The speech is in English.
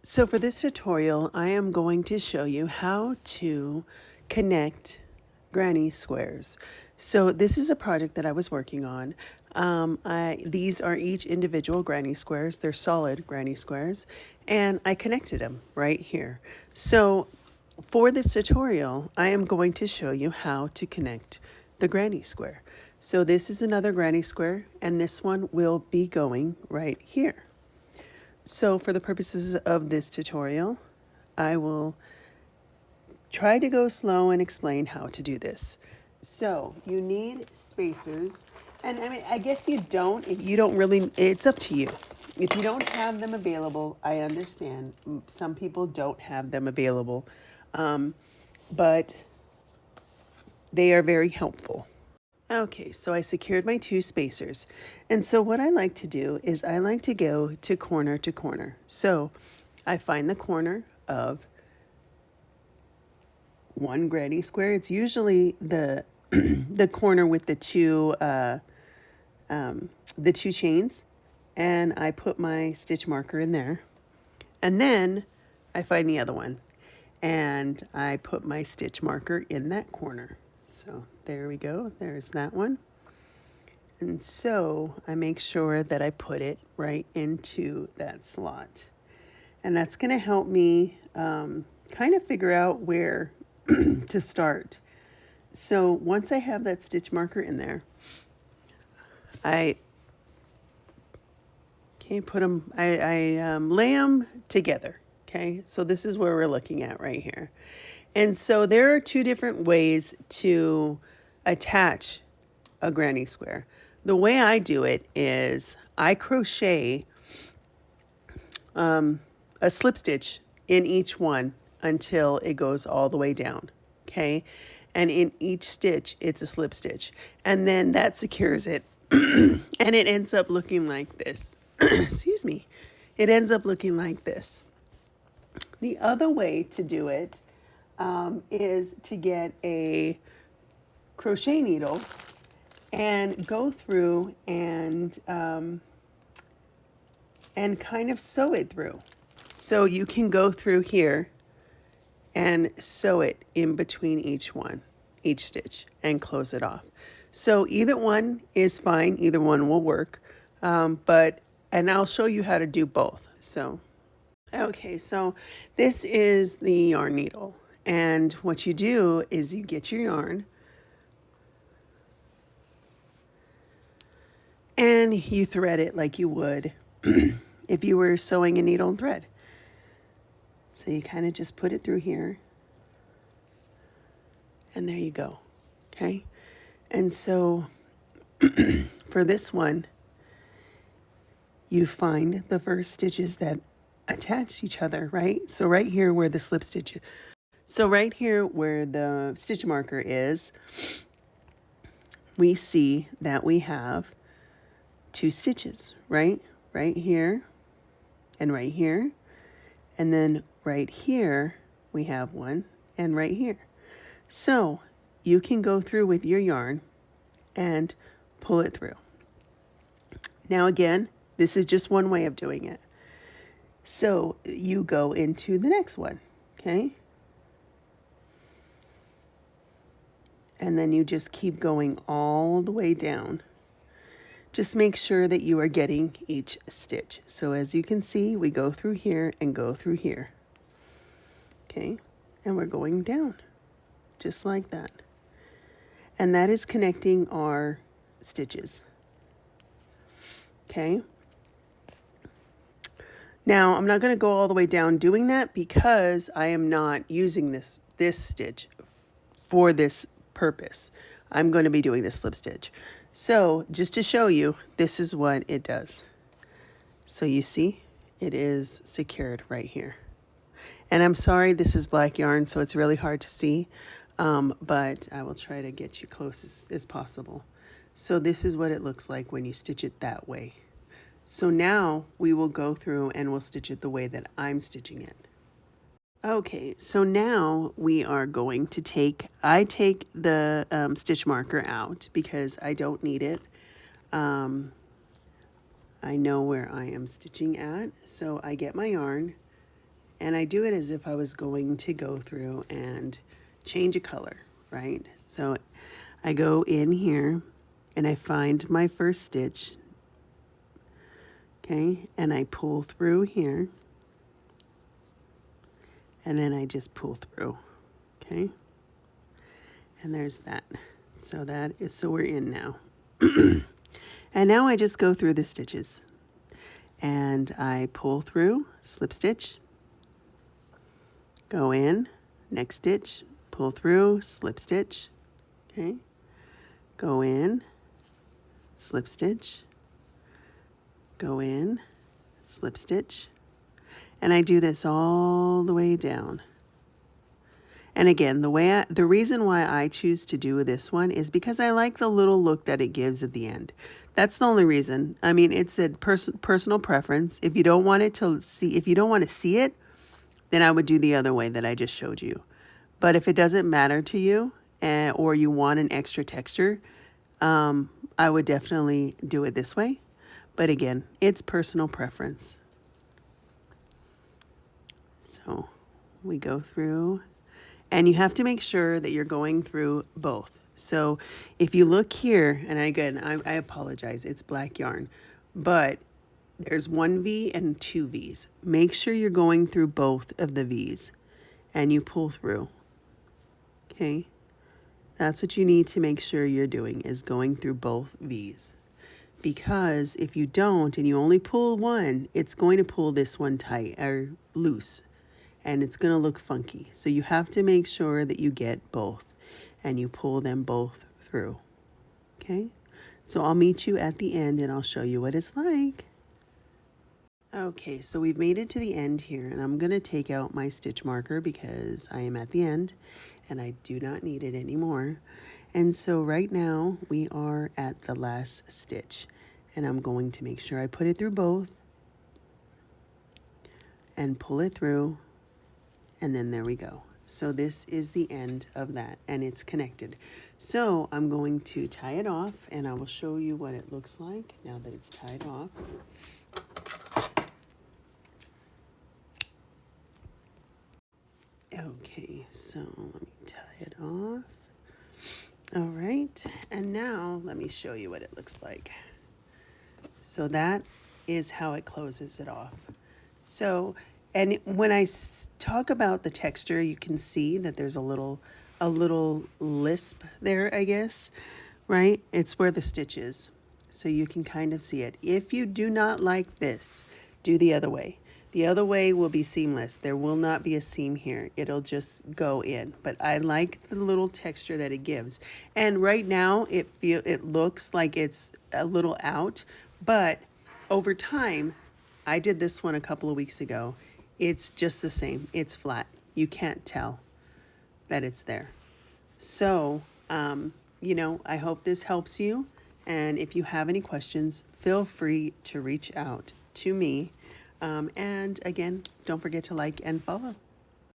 So for this tutorial, I am going to show you how to connect granny squares. So this is a project that I was working on. These are each individual granny squares. They're solid granny squares, and I connected them right here. So for this tutorial, I am going to show you how to connect the granny square. So this is another granny square, and this one will be going right here. So for the purposes of this tutorial, I will try to go slow and explain how to do this. So you need spacers, and I mean, I guess you don't, if you don't really, it's up to you. If you don't have them available, I understand. Some people don't have them available, but they are very helpful. Okay, so I secured my two spacers. And so what I like to do is I like to go to corner to corner. So I find the corner of one granny square. It's usually the the corner with the two chains, and I put my stitch marker in there. And then I find the other one and I put my stitch marker in that corner. So there we go, there's that one. And so I make sure that I put it right into that slot. And that's gonna help me kind of figure out where to start. So once I have that stitch marker in there, I put them, I lay them together. Okay, so this is where we're looking at right here. And so there are two different ways to attach a granny square. The way I do it is I crochet a slip stitch in each one until it goes all the way down, okay? And in each stitch, it's a slip stitch. And then that secures it, and it ends up looking like this. Excuse me. It ends up looking like this. The other way to do it is to get a crochet needle and go through and kind of sew it through. So you can go through here and sew it in between each stitch, and close it off. So either one is fine, either one will work, and I'll show you how to do both. So, okay, so this is the yarn needle, and what you do is you get your yarn, and you thread it like you would if you were sewing a needle and thread. So you kind of just put it through here, and there you go, okay? And so for this one, you find the first stitches that attach each other, right? So right here where the slip stitch is. So right here where the stitch marker is, we see that we have two stitches, right? Right here and right here. And then right here, we have one, and right here. So you can go through with your yarn and pull it through. Now again, this is just one way of doing it. So you go into the next one, okay? And then you just keep going all the way down. Just make sure that you are getting each stitch. So as you can see, we go through here and go through here. Okay, and we're going down, just like that. And that is connecting our stitches. Okay. Now, I'm not going to go all the way down doing that because I am not using this stitch for this purpose. I'm going to be doing this slip stitch. So just to show you, this is what it does. So you see, it is secured right here. And I'm sorry, this is black yarn, so it's really hard to see, but I will try to get you close as possible. So this is what it looks like when you stitch it that way. So now we will go through and we'll stitch it the way that I'm stitching it. Okay, so now we are going to I take the stitch marker out because I don't need it. I know where I am stitching at, so I get my yarn And I do it as if I was going to go through and change a color, right? So I go in here and I find my first stitch, okay, and I pull through here, and then I just pull through, okay, and there's that. So that is, so we're in now. And now I just go through the stitches and I pull through, slip stitch, go in, next stitch, pull through, slip stitch, okay, go in, slip stitch, go in, slip stitch, and I do this all the way down. And again, the reason why I choose to do this one is because I like the little look that it gives at the end. That's the only reason. I mean, it's a personal preference. If you don't want to see it, then I would do the other way that I just showed you. But if it doesn't matter to you, or you want an extra texture, I would definitely do it this way. But again, it's personal preference. So we go through, and you have to make sure that you're going through both. So if you look here, and again, I apologize, it's black yarn, but there's one V and two V's. Make sure you're going through both of the V's and you pull through, okay? That's what you need to make sure you're doing, is going through both V's. Because if you don't and you only pull one, it's going to pull this one tight or loose, and it's going to look funky. So you have to make sure that you get both and you pull them both through, okay? So I'll meet you at the end and I'll show you what it's like. Okay, so we've made it to the end here, and I'm going to take out my stitch marker because I am at the end and I do not need it anymore. And so right now we are at the last stitch, and I'm going to make sure I put it through both and pull it through, and then there we go. So this is the end of that, and it's connected. So I'm going to tie it off, and I will show you what it looks like now that it's tied off. Okay, so let me tie it off. All right, and now let me show you what it looks like. So that is how it closes it off. So, and when I talk about the texture, you can see that there's a little lisp there, I guess, right? It's where the stitch is. So you can kind of see it. If you do not like this, do the other way. The other way will be seamless. There will not be a seam here. It'll just go in. But I like the little texture that it gives. And right now it looks like it's a little out, but over time, I did this one a couple of weeks ago. It's just the same. It's flat. You can't tell that it's there. So, you know, I hope this helps you. And if you have any questions, feel free to reach out to me. And again, don't forget to like and follow.